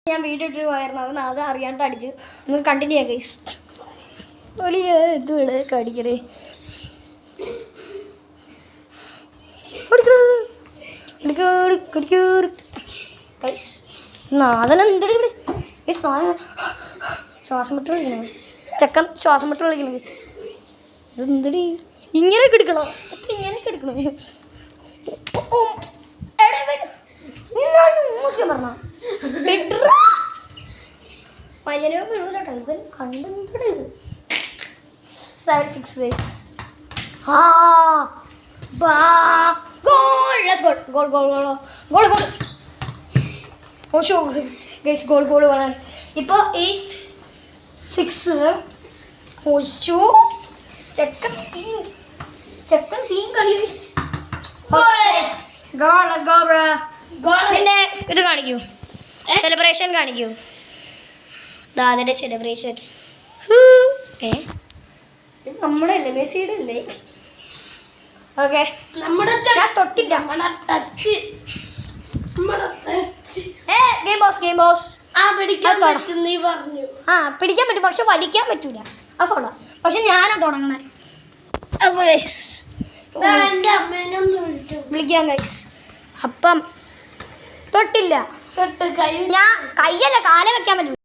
ഞാൻ വീഡിയോ ഇട്ട് പോയിരുന്നു അത് അറിയാണ്ട് അടിച്ച് നമുക്ക് കണ്ടിന്യൂ ചെയ്യാം ഗൈസ്. ഒളിയ ഇത് കടിക്കണേ നാദനെന്തടി ശ്വാസം മുട്ട് വിളിക്കണേ ചെക്കൻ ശ്വാസം മുട്ട് വിളിക്കണം ഗൈസ്. ഇതെന്തടി ഇങ്ങനെയൊക്കെ എടുക്കണോ? ഇങ്ങനെയൊക്കെ എടുക്കണോ? പറഞ്ഞ മലരോ വീഴൂലട്ടോ ഇവൻ കണ്ടെന്തട ഇത് 7-6 ഗൈസ്. ഗോൾ വേണം. ഇപ്പോൾ 8-6 ചെക്കൻ സീൻ കളി. പിന്നെ ഇത് കാണിക്കൂ, സെലിബ്രേഷൻ കാണിക്കൂ. അതിൻ്റെ സെലിബ്രേഷൻ നമ്മുടെ അല്ലേ മെസ്സിയുടെ അല്ലേ? ഓക്കെ നമ്മുടെ തൊട്ടില്ല. ഗെയിം ബോസ് പിടിക്കാൻ പറ്റും പക്ഷെ വലിക്കാൻ പറ്റൂല. അത് കൊള്ളാം. പക്ഷെ ഞാനാ തുടങ്ങണേ. വിളിക്കാം ഗൈസ്. അപ്പം തൊട്ടില്ല, ഞാൻ കയ്യല്ല കാല വെക്കാൻ പറ്റില്ല.